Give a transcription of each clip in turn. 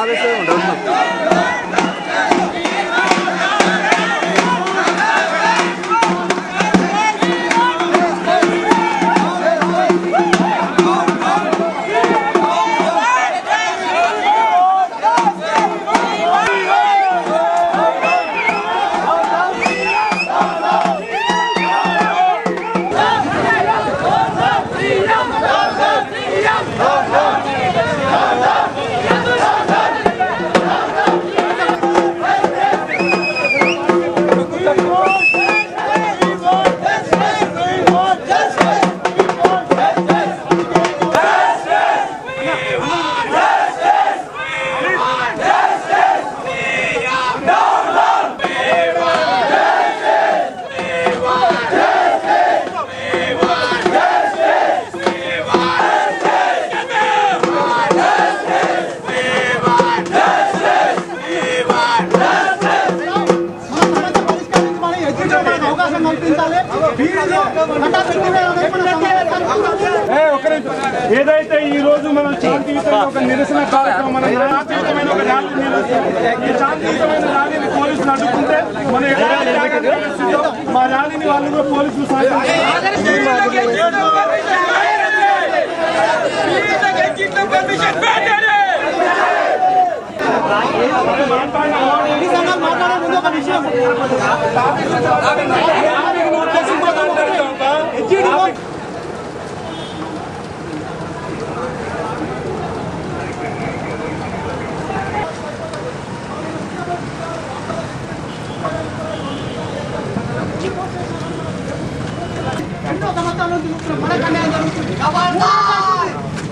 ఆవేశం ఉండదు. ఏదైతే ఈ రోజు మనం శాంతియుతంగా ఒక నిరసన కార్యక్రమం శాంతియుతమైన ఒక ర్యాలీ ఈ శాంతియుతమైన ర్యాలీని పోలీసులు అడ్డుకుంటే మన మా ర్యాలీని వాళ్ళు కూడా పోలీసులు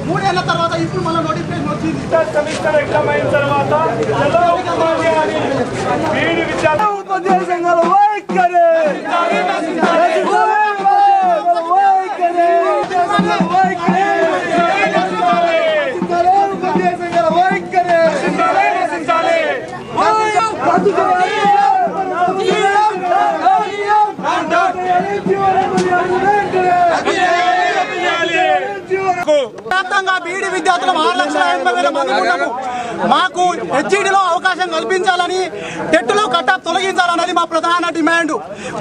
మూడేళ్ల తర్వాత ఇప్పుడు మన నోటిఫికేషన్ వచ్చింది. సెమిస్టర్ ఎగ్జామ్ అయిన తర్వాత ఉపాధ్యాయ సంఘాల వైఖరి వ్యాప్తంగా బీఈడీ విద్యార్థులు 6,80,000 మంది ఉన్నాము. మాకు హెచ్ఈడీలో అవకాశం కల్పించాలని, టెట్లో కటాఫ్ తొలగించాలన్నది మా ప్రధాన డిమాండ్.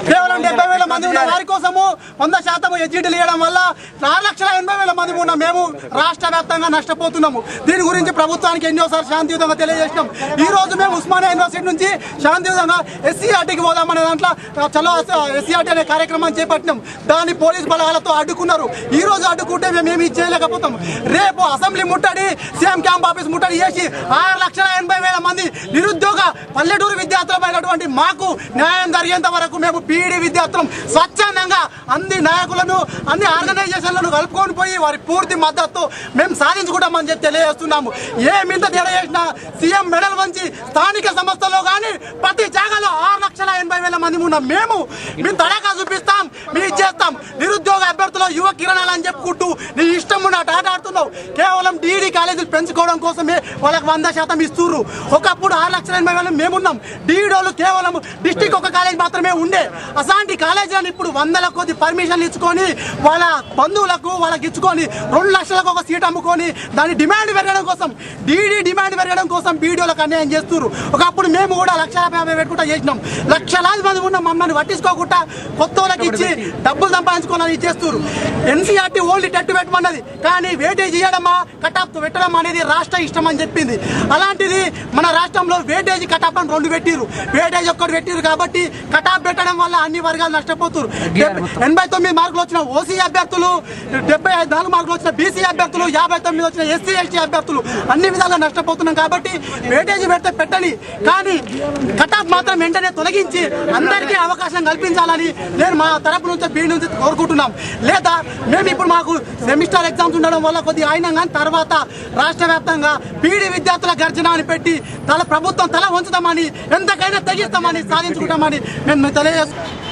కేవలం 70,000 మంది ఉన్న వారి కోసము 100% హెచ్ఈడీలు ఇవ్వడం వల్ల 4,80,000 మంది ఉన్న మేము రాష్ట్ర వ్యాప్తంగా నష్టపోతున్నాము. దీని గురించి ప్రభుత్వానికి ఎన్నోసార్లు శాంతియుతంగా తెలియజేసినాం. ఈ రోజు మేము ఉస్మానియా యూనివర్సిటీ నుంచి శాంతియుతంగా ఎస్సీఆర్టీకి పోదామనే దాంట్లో చలో ఎస్సీఆర్టీ అనే కార్యక్రమాన్ని చేపట్టినాం. దాన్ని పోలీస్ బలగాలతో అడ్డుకున్నారు. ఈ రోజు అడ్డుకుంటే మేము ఏమి చేయలేకపోతాం. రేపు అసెంబ్లీ ముట్టడి, సీఎం క్యాంప్ ఆఫీస్ ముట్టడి చేసి 6,80,000 మంది నిరుద్యోగ పల్లెటూరు విద్యార్థులమైనటువంటి మాకు న్యాయం జరిగేంత వరకు మేము బీఈడీ విద్యార్థులం స్వచ్ఛందంగా అన్ని నాయకులను, అన్ని ఆర్గనైజేషన్లను కలుపుకొని పోయి వారి పూర్తి మద్దతు మేము సాధించుకుంటామని చెప్పి తెలియజేస్తున్నాము. ఏమింత తేడా చేసినా సీఎం మెడల్ వంచి స్థానిక సంస్థల్లో కానీ ప్రతి జాగాలో 6,80,000 మంది ఉన్నాం. మేము తడాకా చూపిస్తాం, మీ చేస్తాం. నిరుద్యోగ అభ్యర్థులు యువ కిరణాలు అని చెప్పుకుంటూ నీ ఇష్టం ఉన్నట్టు ఆట ఆడుతున్నావు. కేవలం డీడీ కాలేజీలు పెంచుకోవడం కోసమే వాళ్ళకి 100% ఇస్తున్నారు. ఒకప్పుడు 6,80,000 మేమున్నాం. డీడోలు కేవలం డిస్టిక్ ఒక కాలేజ్ మాత్రమే ఉండే. అలాంటి కాలేజీలను ఇప్పుడు 100ల కొద్ది పర్మిషన్లు ఇచ్చుకొని వాళ్ళ బంధువులకు వాళ్ళకి ఇచ్చుకొని 2 లక్షలకు ఒక సీట్ అమ్ముకొని దాని డిమాండ్ పెరగడం కోసం, డీడీ డిమాండ్ పెరగడం కోసం బీడీఓలకు అన్యాయం చేస్తున్నారు. ఒకప్పుడు మేము కూడా 1,50,000 పెట్టుకుంటా చేసినాం. లక్షలాది మంది ఉన్న మమ్మల్ని పట్టించుకోకుండా కొత్త వాళ్ళకి ఇచ్చి డబ్బులు సంపాదించుకోవాలని చేస్తున్నారు. ఎన్సీఆర్టీ ఓన్లీ టెట్ పెట్టమన్నది, కానీ వేటేజ్ ఇవ్వడమా కటాఫ్ పెట్టడం అనేది రాష్ట్ర ఇష్టం అని చెప్పింది. అలాంటిది మన రాష్ట్రంలో వేటేజ్ కటాఫ్ అని 2 పెట్టిరు. వేటేజ్ ఒక్కటి పెట్టిరు కాబట్టి కటాఫ్ పెట్టడం వల్ల అన్ని వర్గాలు నష్టపోతున్నారు. 89 మార్కులు వచ్చిన ఓసీ అభ్యర్థులు, 74 మార్కులు వచ్చిన బీసీ అభ్యర్థులు, 59 వచ్చిన ఎస్సీ ఎస్టీ అభ్యర్థులు అన్ని విధాలుగా నష్టపోతున్నాం. కాబట్టి వేటేజ్ పెడితే పెట్టని, కానీ కటాఫ్ మాత్రం వెంటనే తొలగించి అందరికీ అవకాశం కల్పించాలని నేను మా తరపు నుంచి బీ నుంచి కోరుకుంటున్నాం. లేదా మేము ఇప్పుడు మాకు సెమిస్టర్ ఎగ్జామ్స్ ఉండడం వల్ల కొద్దిగా అయినా కానీ తర్వాత రాష్ట్ర వ్యాప్తంగా బీఈడీ విద్యార్థుల గర్జన అని పెట్టి ప్రభుత్వం తల వంచుతామని, ఎంతకైనా తెగిస్తామని, సాధించుకుంటామని మేము తెలియజేస్తాం.